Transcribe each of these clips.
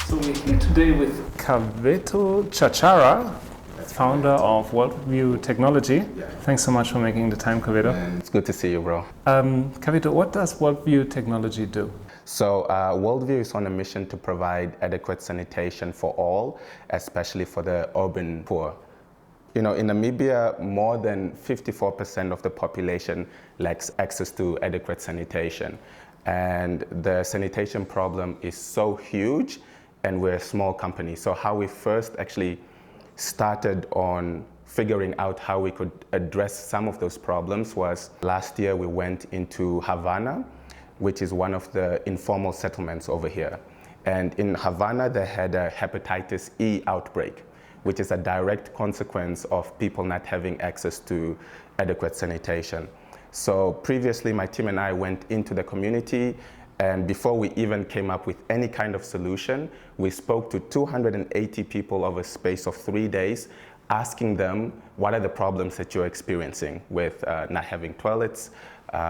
So we're here today with Kaveto Tjatjara, founder of Worldview Technology. Thanks so much for making the time, Kaveto. It's good to see you, bro. Kaveto, what does Worldview Technology do? So Worldview is on a mission to provide adequate sanitation for all, especially for the urban poor. You know, in Namibia, more than 54% of the population lacks access to adequate sanitation. And the sanitation problem is so huge, and we're a small company. So how we first actually started on figuring out how we could address some of those problems was last year we went into Havana, which is one of the informal settlements over here. And in Havana, they had a hepatitis E outbreak, which is a direct consequence of people not having access to adequate sanitation. So previously, my team and I went into the community, and before we even came up with any kind of solution, we spoke to 280 people over a space of 3 days, asking them what are the problems that you're experiencing with not having toilets.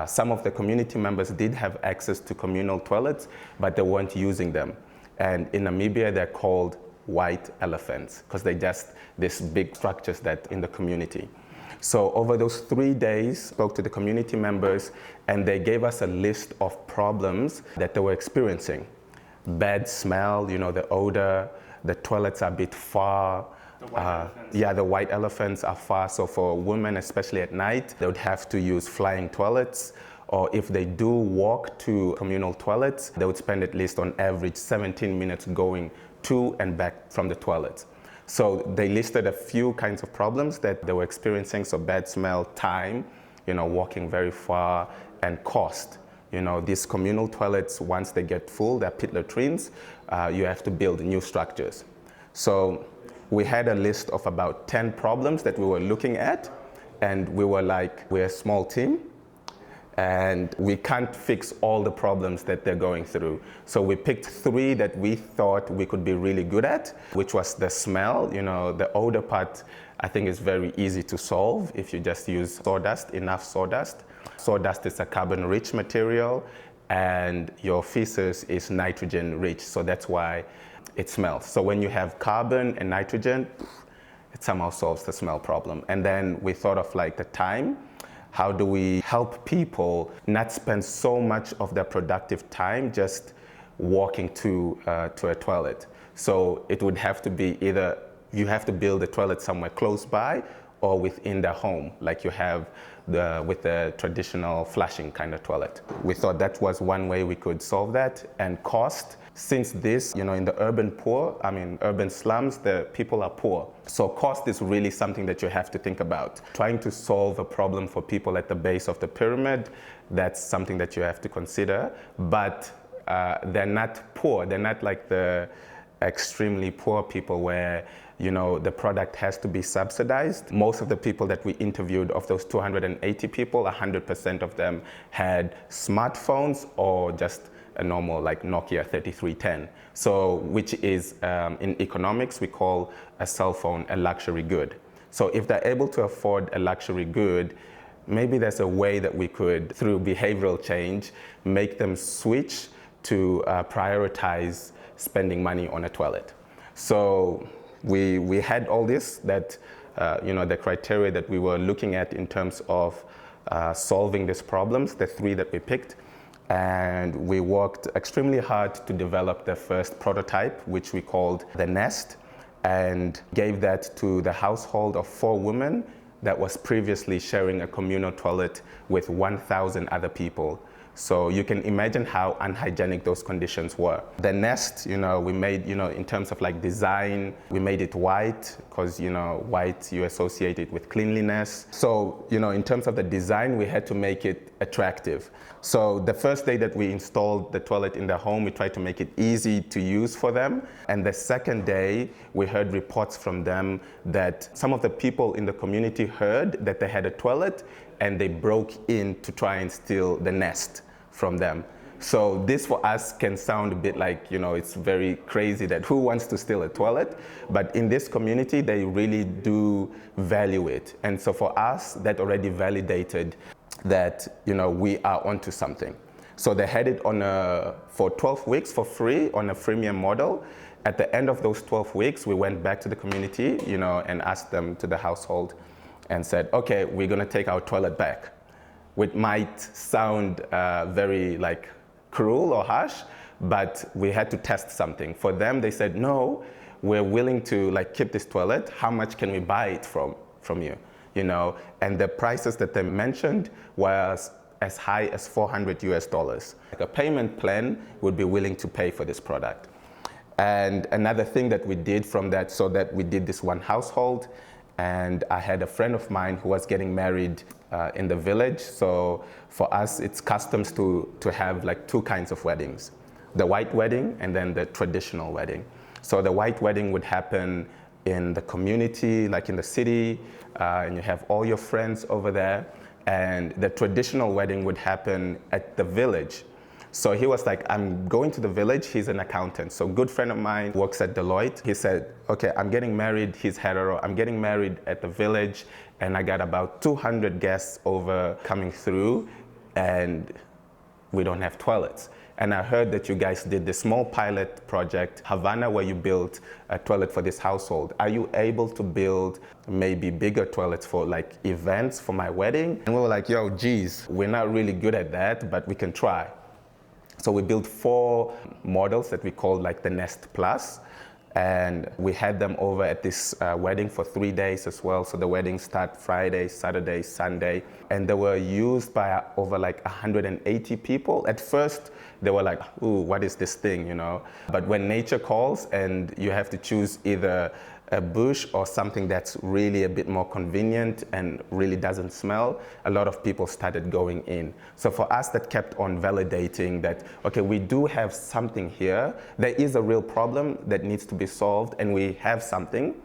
Some of the community members did have access to communal toilets, but they weren't using them. And in Namibia, they're called white elephants because they're just these big structures that in the community. So over those 3 days, spoke to the community members, and they gave us a list of problems that they were experiencing. Bad smell, you know, the odor, the toilets are a bit far. The white elephants are far. So for women, especially at night, they would have to use flying toilets. Or if they do walk to communal toilets, they would spend at least on average 17 minutes going to and back from the toilets. So they listed a few kinds of problems that they were experiencing. So bad smell, time, you know, walking very far, and cost. You know, these communal toilets, once they get full, they're pit latrines, you have to build new structures. So we had a list of about 10 problems that we were looking at, and we were like, we're a small team, and we can't fix all the problems that they're going through. So we picked 3 that we thought we could be really good at, which was the smell. You know, the odor part, I think is very easy to solve if you just use sawdust, enough sawdust. Sawdust is a carbon-rich material, and your feces is nitrogen-rich, so that's why it smells. So when you have carbon and nitrogen, it somehow solves the smell problem. And then we thought of like the time. How do we help people not spend so much of their productive time just walking to a toilet? So it would have to be either you have to build a toilet somewhere close by or within the home, like you have with the traditional flushing kind of toilet. We thought that was one way we could solve that. And cost, since this, you know, in the urban slums, the people are poor. So cost is really something that you have to think about. Trying to solve a problem for people at the base of the pyramid, that's something that you have to consider. But they're not poor. They're not like the extremely poor people where, you know, the product has to be subsidized. Most of the people that we interviewed, of those 280 people, 100% of them had smartphones or just a normal like Nokia 3310. So, which is in economics, we call a cell phone a luxury good. So if they're able to afford a luxury good, maybe there's a way that we could, through behavioral change, make them switch to prioritize spending money on a toilet. So we had all this, that you know, the criteria that we were looking at in terms of solving these problems, the 3 that we picked. And we worked extremely hard to develop the first prototype, which we called the Nest, and gave that to the household of 4 women that was previously sharing a communal toilet with 1,000 other people. So you can imagine how unhygienic those conditions were. The Nest, you know, we made, you know, in terms of like design, we made it white because, you know, white you associate it with cleanliness. So, you know, in terms of the design, we had to make it attractive. So the first day that we installed the toilet in their home, we tried to make it easy to use for them. And the second day, we heard reports from them that some of the people in the community heard that they had a toilet and they broke in to try and steal the Nest from them. So this for us can sound a bit like, you know, it's very crazy that who wants to steal a toilet? But in this community, they really do value it. And so for us, that already validated that, you know, we are onto something. So they had it for 12 weeks for free on a freemium model. At the end of those 12 weeks, we went back to the community, and asked them to the household and said, okay, we're going to take our toilet back, which might sound very cruel or harsh, but we had to test something. For them, they said, no, we're willing to keep this toilet. How much can we buy it from you? And the prices that they mentioned was as high as $400. A payment plan would be willing to pay for this product. And another thing that we did from that, so that we did this one household, and I had a friend of mine who was getting married in the village. So for us, it's customs to have two kinds of weddings: the white wedding and then the traditional wedding. So the white wedding would happen in the community, in the city, and you have all your friends over there. And the traditional wedding would happen at the village. So he was like, I'm going to the village. He's an accountant. So a good friend of mine works at Deloitte. He said, okay, I'm getting married. He's hetero. I'm getting married at the village. And I got about 200 guests over coming through. And we don't have toilets. And I heard that you guys did this small pilot project, Havana, where you built a toilet for this household. Are you able to build maybe bigger toilets for events for my wedding? And we were like, yo, geez, we're not really good at that, but we can try. So we built 4 models that we called the Nest Plus. And we had them over at this wedding for 3 days as well. So the wedding started Friday, Saturday, Sunday. And they were used by over 180 people. At first, they were like, ooh, what is this thing, But when nature calls and you have to choose either a bush or something that's really a bit more convenient and really doesn't smell, a lot of people started going in. So for us, that kept on validating that, okay, we do have something here. There is a real problem that needs to be solved, and we have something.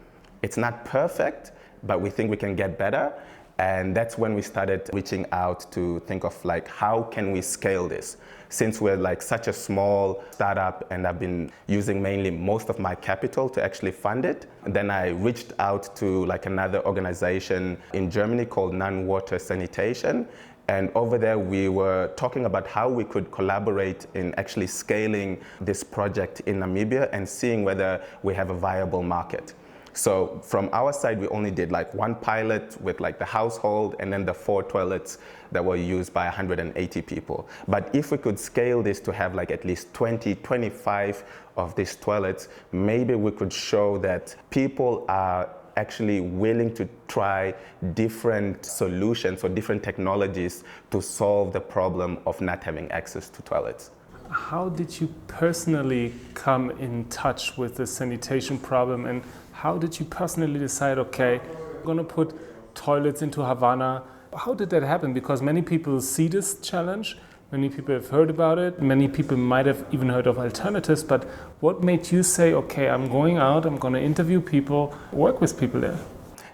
It's not perfect, but we think we can get better. And that's when we started reaching out to think of how can we scale this? Since we're such a small startup, and I've been using mainly most of my capital to actually fund it. And then I reached out to another organization in Germany called Ecological Sanitation. And over there, we were talking about how we could collaborate in actually scaling this project in Namibia and seeing whether we have a viable market. So from our side, we only did 1 pilot with the household, and then the 4 toilets that were used by 180 people. But if we could scale this to have at least 20, 25 of these toilets, maybe we could show that people are actually willing to try different solutions or different technologies to solve the problem of not having access to toilets. How did you personally come in touch with the sanitation problem, and how did you personally decide, okay, I'm going to put toilets into Havana? How did that happen? Because many people see this challenge, many people have heard about it, many people might have even heard of alternatives, but what made you say, okay, I'm going out, I'm going to interview people, work with people there?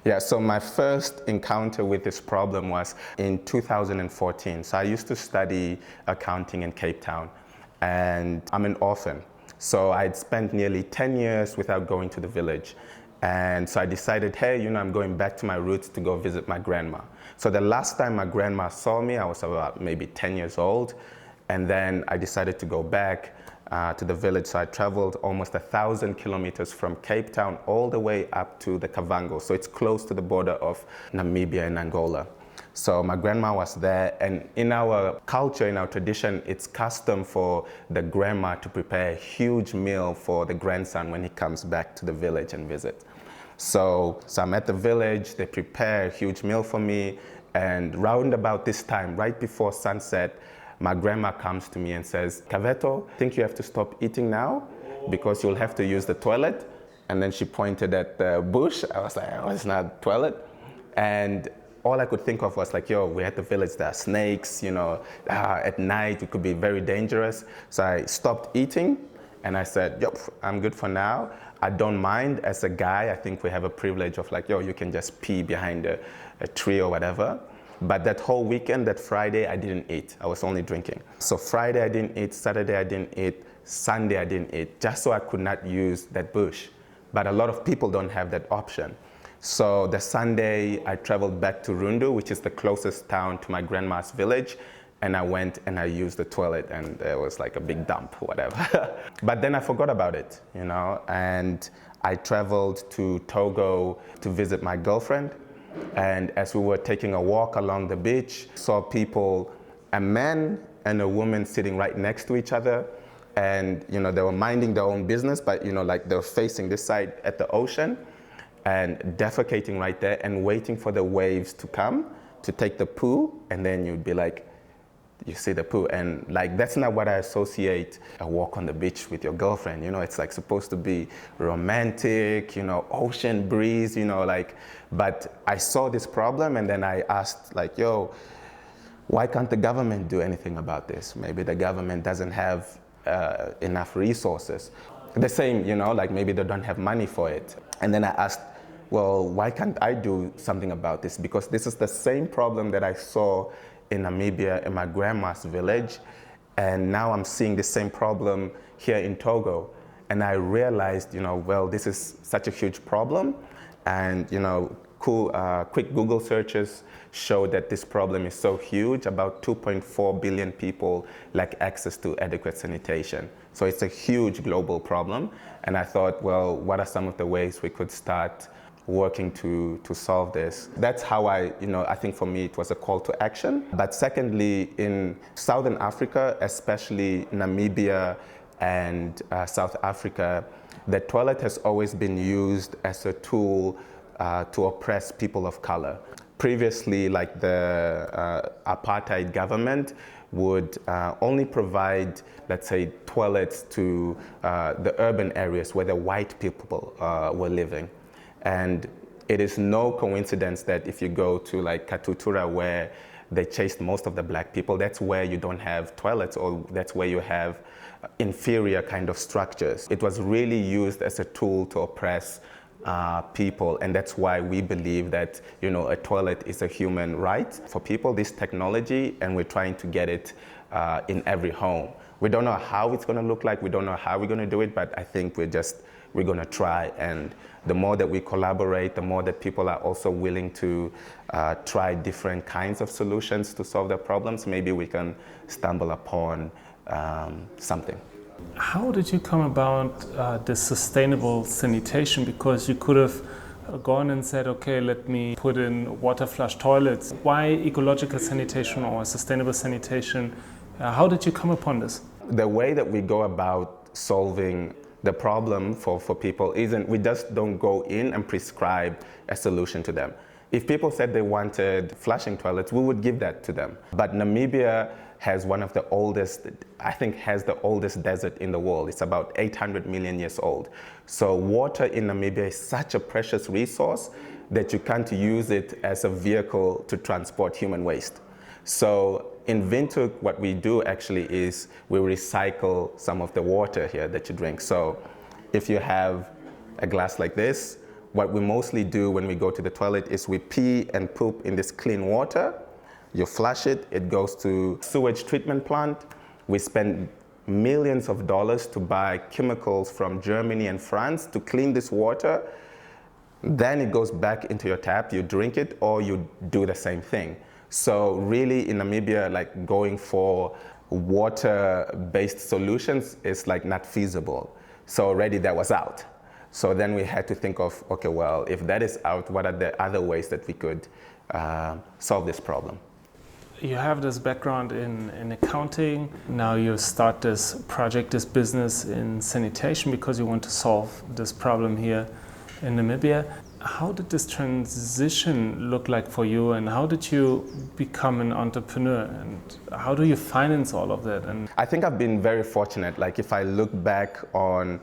Yeah, so my first encounter with this problem was in 2014. So I used to study accounting in Cape Town, and I'm an orphan. So I'd spent nearly 10 years without going to the village. And so I decided, hey, I'm going back to my roots to go visit my grandma. So the last time my grandma saw me, I was about maybe 10 years old. And then I decided to go back to the village. So I traveled almost 1,000 kilometers from Cape Town all the way up to the Kavango. So it's close to the border of Namibia and Angola. So my grandma was there, and in our culture, in our tradition, it's custom for the grandma to prepare a huge meal for the grandson when he comes back to the village and visit. So I'm at the village, they prepare a huge meal for me, and round about this time, right before sunset, my grandma comes to me and says, Kaveto, I think you have to stop eating now because you'll have to use the toilet. And then she pointed at the bush. I was like, oh, it's not a toilet. And all I could think of was yo, we're at the village, there are snakes, at night it could be very dangerous. So I stopped eating and I said, yep, I'm good for now. I don't mind. As a guy, I think we have a privilege of you can just pee behind a tree or whatever. But that whole weekend, that Friday, I didn't eat. I was only drinking. So Friday I didn't eat, Saturday I didn't eat, Sunday I didn't eat, just so I could not use that bush. But a lot of people don't have that option. So the Sunday I traveled back to Rundu, which is the closest town to my grandma's village. and I went and I used the toilet, and there was like a big dump, whatever. But then I forgot about it, you know, and I traveled to Togo to visit my girlfriend. And as we were taking a walk along the beach, saw people, a man and a woman sitting right next to each other. And, you know, they were minding their own business, but, you know, like they were facing this side at the ocean and defecating right there and waiting for the waves to come to take the poo. And then you'd be like, you see the poo. And like, that's not what I associate a walk on the beach with your girlfriend. You know, it's like supposed to be romantic, you know, ocean breeze, you know, like, but I saw this problem and then I asked like, yo, why can't the government do anything about this? Maybe the government doesn't have enough resources. The same, you know, like maybe they don't have money for it. And then I asked, well, why can't I do something about this? Because this is the same problem that I saw in Namibia in my grandma's village. And now I'm seeing the same problem here in Togo. And I realized, you know, well, this is such a huge problem. And, you know, quick Google searches show that this problem is so huge. About 2.4 billion people lack access to adequate sanitation. So it's a huge global problem. And I thought, well, what are some of the ways we could start working to solve this? That's how I think for me it was a call to action. But secondly, in Southern Africa, especially Namibia and South Africa, the toilet has always been used as a tool to oppress people of color. Previously, like the apartheid government would only provide, let's say, toilets to the urban areas where the white people were living. And it is no coincidence that if you go to like Katutura, where they chased most of the black people, that's where you don't have toilets, or that's where you have inferior kind of structures. It was really used as a tool to oppress people, and that's why we believe that, you know, a toilet is a human right for people, this technology, and we're trying to get it in every home. We don't know how it's going to look like, we don't know how we're going to do it, but I think we're going to try. And the more that we collaborate, the more that people are also willing to try different kinds of solutions to solve their problems, maybe we can stumble upon something. How did you come about this sustainable sanitation? Because you could have gone and said, okay, let me put in water flush toilets. Why ecological sanitation or sustainable sanitation? How did you come upon this? The way that we go about solving the problem for people isn't, we just don't go in and prescribe a solution to them. If people said they wanted flushing toilets, we would give that to them. But Namibia has one of the oldest, I think has the oldest desert in the world. It's about 800 million years old. So water in Namibia is such a precious resource that you can't use it as a vehicle to transport human waste. So in Windhoek, what we do actually is we recycle some of the water here that you drink. So if you have a glass like this, what we mostly do when we go to the toilet is we pee and poop in this clean water. You flush it, it goes to sewage treatment plant. We spend millions of dollars to buy chemicals from Germany and France to clean this water. Then it goes back into your tap, you drink it, or you do the same thing. So really in Namibia, like going for water-based solutions is like not feasible. So already that was out. So then we had to think of, okay, well, if that is out, what are the other ways that we could solve this problem? You have this background in accounting. Now you start this project, this business in sanitation because you want to solve this problem here in Namibia. How did this transition look like for you, and how did you become an entrepreneur, and how do you finance all of that? And I think I've been very fortunate. Like if I look back on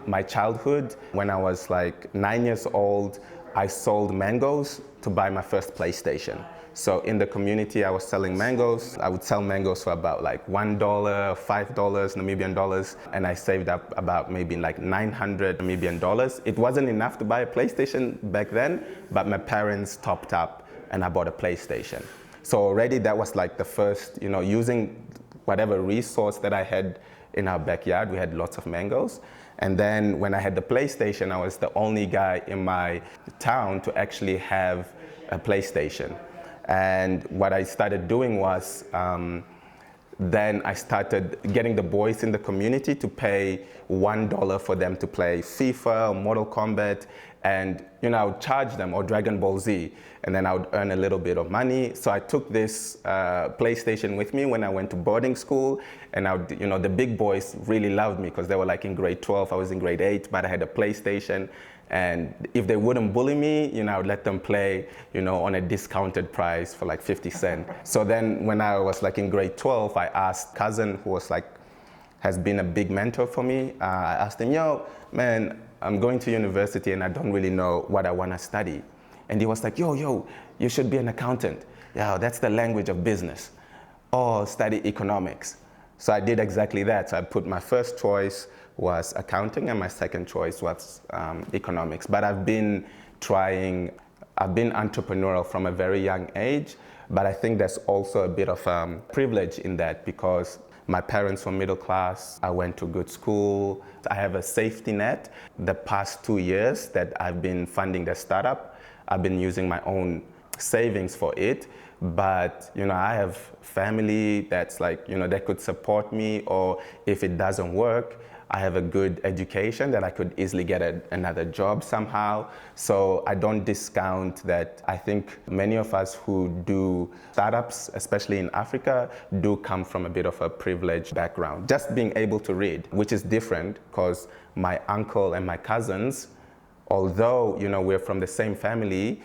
my childhood, when I was like 9 years old, I sold mangoes to buy my first PlayStation. So in the community, I was selling mangoes. I would sell mangoes for about like $1, $5 Namibian dollars, and I saved up about maybe like 900 Namibian dollars. It wasn't enough to buy a PlayStation back then, but my parents topped up and I bought a PlayStation. So already that was like the first, you know, using whatever resource that I had in our backyard. We had lots of mangoes. And then when I had the PlayStation, I was the only guy in my town to actually have a PlayStation. And what I started doing was, then I started getting the boys in the community to pay $1 for them to play FIFA or Mortal Kombat, and I would charge them, or Dragon Ball Z, and then I would earn a little bit of money. So I took this PlayStation with me when I went to boarding school, and I would, the big boys really loved me because they were like in grade 12, I was in grade 8, but I had a PlayStation. And if they wouldn't bully me, I would let them play, on a discounted price for like 50 cents. So then when I was like in grade 12, I asked cousin who was like, has been a big mentor for me. I asked him, yo, man, I'm going to university and I don't really know what I want to study. And he was like, yo, you should be an accountant. Yeah, that's the language of business. Or study economics. So I did exactly that. So I put my first choice was accounting and my second choice was economics. But I've been entrepreneurial from a very young age, but I think there's also a bit of privilege in that because my parents were middle class, I went to good school, I have a safety net. The past 2 years that I've been funding the startup, I've been using my own savings for it. But I have family that's like, that could support me, or if it doesn't work, I have a good education that I could easily get another job somehow. So I don't discount that. I think many of us who do startups, especially in Africa, do come from a bit of a privileged background. Just being able to read, which is different because my uncle and my cousins, although we're from the same family,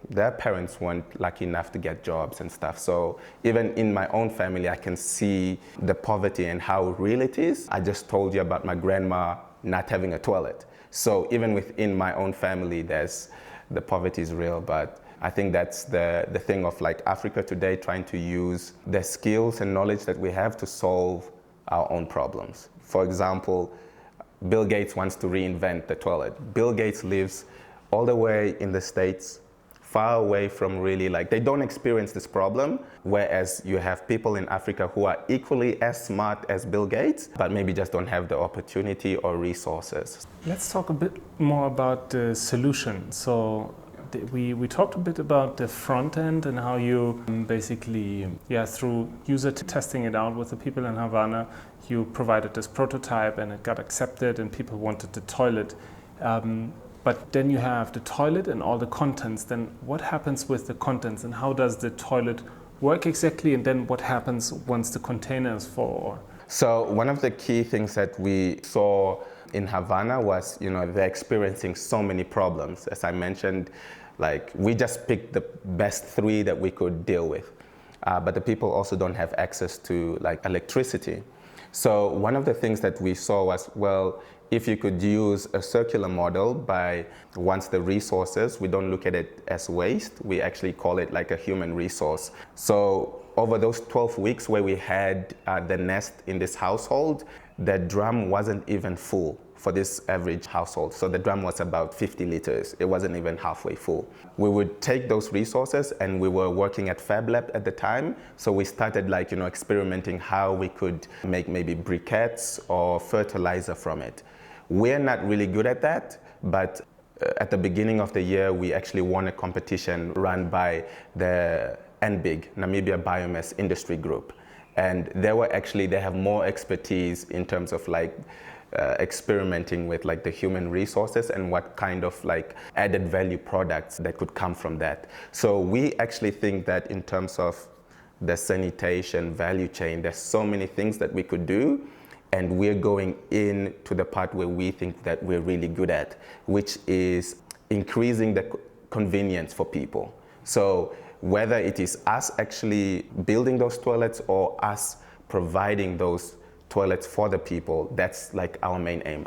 their parents weren't lucky enough to get jobs and stuff. So even in my own family, I can see the poverty and how real it is. I just told you about my grandma not having a toilet. So even within my own family, the poverty is real. But I think that's the thing of like Africa today, trying to use the skills and knowledge that we have to solve our own problems. For example, Bill Gates wants to reinvent the toilet. Bill Gates lives all the way in the States, far away from really they don't experience this problem, whereas you have people in Africa who are equally as smart as Bill Gates, but maybe just don't have the opportunity or resources. Let's talk a bit more about the solution. So we talked a bit about the front end and how you basically, through user testing it out with the people in Havana, you provided this prototype and it got accepted and people wanted the toilet. But then you have the toilet and all the contents. Then what happens with the contents and how does the toilet work exactly? And then what happens once the container is full? So one of the key things that we saw in Havana was, they're experiencing so many problems. As I mentioned, we just picked the best 3 that we could deal with. But the people also don't have access to electricity. So one of the things that we saw was, well, if you could use a circular model by once the resources, we don't look at it as waste, we actually call it like a human resource. So over those 12 weeks where we had the nest in this household, the drum wasn't even full for this average household. So the drum was about 50 liters. It wasn't even halfway full. We would take those resources, and we were working at Fab Lab at the time. So we started experimenting how we could make maybe briquettes or fertilizer from it. We're not really good at that, but at the beginning of the year, we actually won a competition run by the NBIG, Namibia Biomass Industry Group. And they have more expertise in terms of experimenting with the human resources and what kind of added value products that could come from that. So we actually think that in terms of the sanitation value chain, there's so many things that we could do. And we're going into the part where we think that we're really good at, which is increasing the convenience for people. So whether it is us actually building those toilets or us providing those toilets for the people, that's our main aim.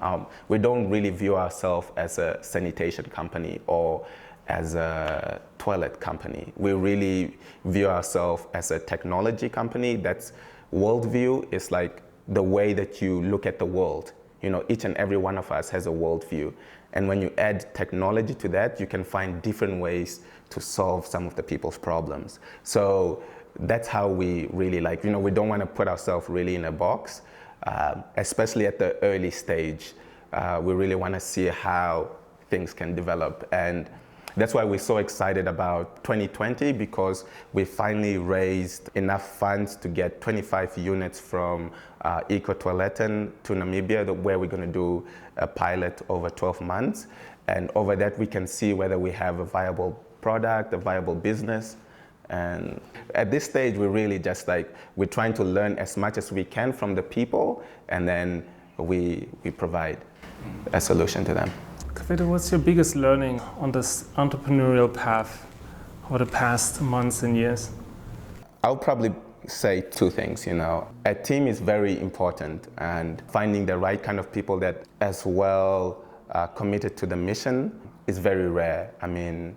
We don't really view ourselves as a sanitation company or as a toilet company. We really view ourselves as a technology company. That's worldview is the way that you look at the world. Each and every one of us has a worldview. And when you add technology to that, you can find different ways to solve some of the people's problems. So that's how we really we don't want to put ourselves really in a box, especially at the early stage. We really want to see how things can develop. And That's why we're so excited about 2020, because we finally raised enough funds to get 25 units from Eco-Toiletten to Namibia, where we're going to do a pilot over 12 months. And over that, we can see whether we have a viable product, a viable business. And at this stage, we're really just like, we're trying to learn as much as we can from the people, and then we provide a solution to them. Kaveto, what's your biggest learning on this entrepreneurial path over the past months and years? I'll probably say two things, A team is very important, and finding the right kind of people that as well committed to the mission is very rare. I mean,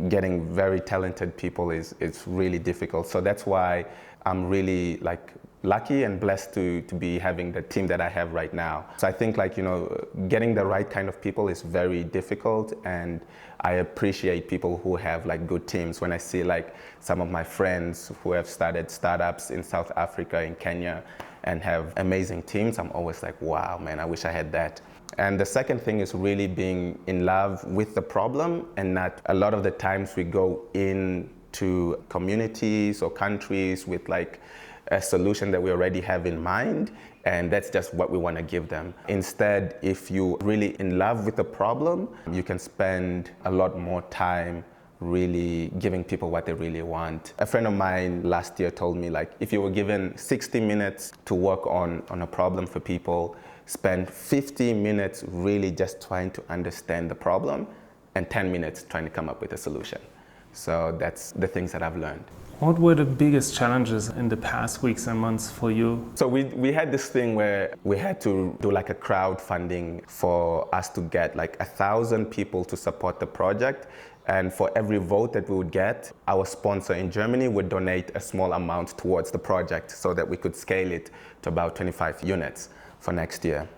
getting very talented people is really difficult. So that's why I'm really lucky and blessed to be having the team that I have right now. So I think getting the right kind of people is very difficult, and I appreciate people who have good teams. When I see some of my friends who have started startups in South Africa, in Kenya, and have amazing teams, I'm always like, wow, man, I wish I had that. And the second thing is really being in love with the problem, and not a lot of the times we go into communities or countries with a solution that we already have in mind, and that's just what we want to give them. Instead, if you're really in love with the problem, you can spend a lot more time really giving people what they really want. A friend of mine last year told me, if you were given 60 minutes to work on a problem for people, spend 50 minutes really just trying to understand the problem, and 10 minutes trying to come up with a solution. So that's the things that I've learned. What were the biggest challenges in the past weeks and months for you? So we had this thing where we had to do a crowdfunding for us to get 1,000 people to support the project. And for every vote that we would get, our sponsor in Germany would donate a small amount towards the project so that we could scale it to about 25 units for next year.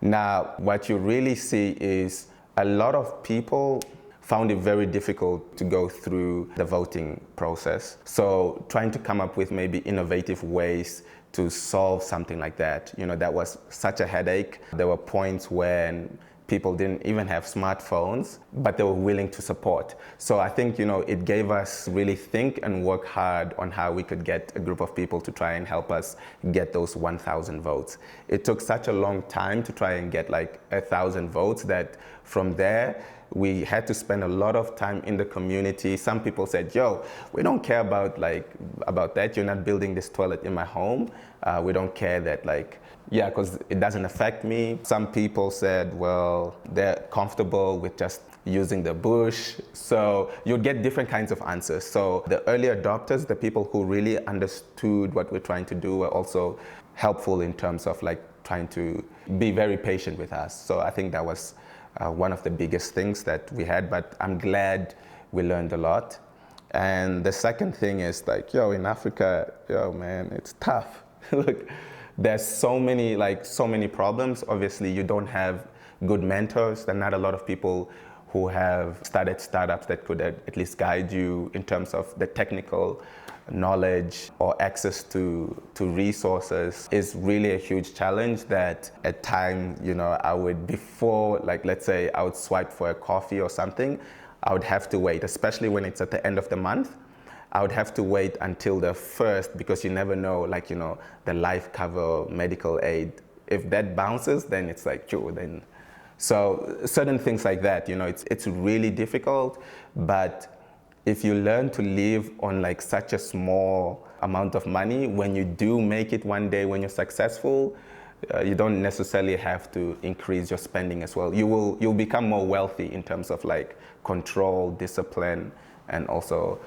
Now, what you really see is a lot of people found it very difficult to go through the voting process. So trying to come up with maybe innovative ways to solve something like that, that was such a headache. There were points when people didn't even have smartphones, but they were willing to support. So I think, it gave us really think and work hard on how we could get a group of people to try and help us get those 1,000 votes. It took such a long time to try and get 1,000 votes that from there, we had to spend a lot of time in the community. Some people said, yo, we don't care about that. You're not building this toilet in my home. We don't care that because it doesn't affect me. Some people said, well, they're comfortable with just using the bush. So you'll get different kinds of answers. So the early adopters, the people who really understood what we're trying to do, were also helpful in terms of trying to be very patient with us. So I think that was one of the biggest things that we had, but I'm glad we learned a lot. And the second thing is in Africa, man, it's tough. Look, there's so many problems. Obviously, you don't have good mentors. There are not a lot of people who have started startups that could at least guide you in terms of the technical knowledge or access to resources is really a huge challenge that at times, I would, before, let's say I would swipe for a coffee or something, I would have to wait, especially when it's at the end of the month. I would have to wait until the first, because you never know, the life cover, medical aid. If that bounces, then it's then. So certain things like that, it's really difficult, but if you learn to live on such a small amount of money, when you do make it one day, when you're successful, you don't necessarily have to increase your spending as well. You'll become more wealthy in terms of control, discipline, and also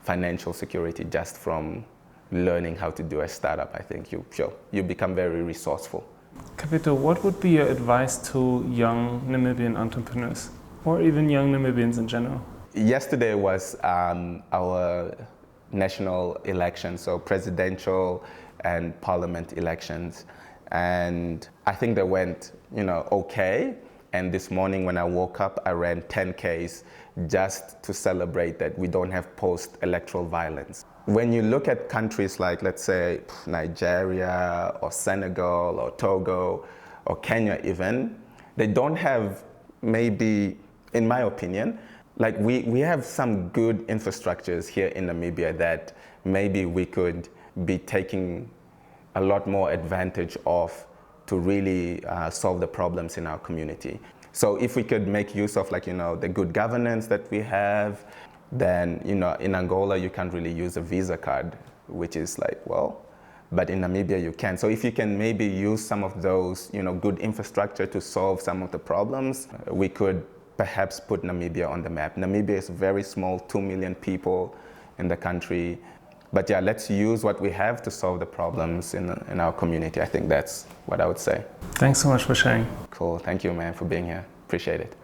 financial security just from learning how to do a startup. I think you become very resourceful. Kaveto, what would be your advice to young Namibian entrepreneurs, or even young Namibians in general? Yesterday was our national elections, so presidential and parliament elections. And I think they went, okay. And this morning when I woke up, I ran 10Ks just to celebrate that we don't have post-electoral violence. When you look at countries like, let's say, Nigeria or Senegal or Togo or Kenya even, they don't have, maybe, in my opinion, like we have some good infrastructures here in Namibia that maybe we could be taking a lot more advantage of to really solve the problems in our community. So if we could make use of, like, the good governance that we have, then, in Angola you can't really use a Visa card, which is like, well, but in Namibia you can. So if you can maybe use some of those, good infrastructure to solve some of the problems, we could perhaps put Namibia on the map. Namibia is very small, 2 million people in the country. But yeah, let's use what we have to solve the problems in our community. I think that's what I would say. Thanks so much for sharing. Cool. Thank you, man, for being here. Appreciate it.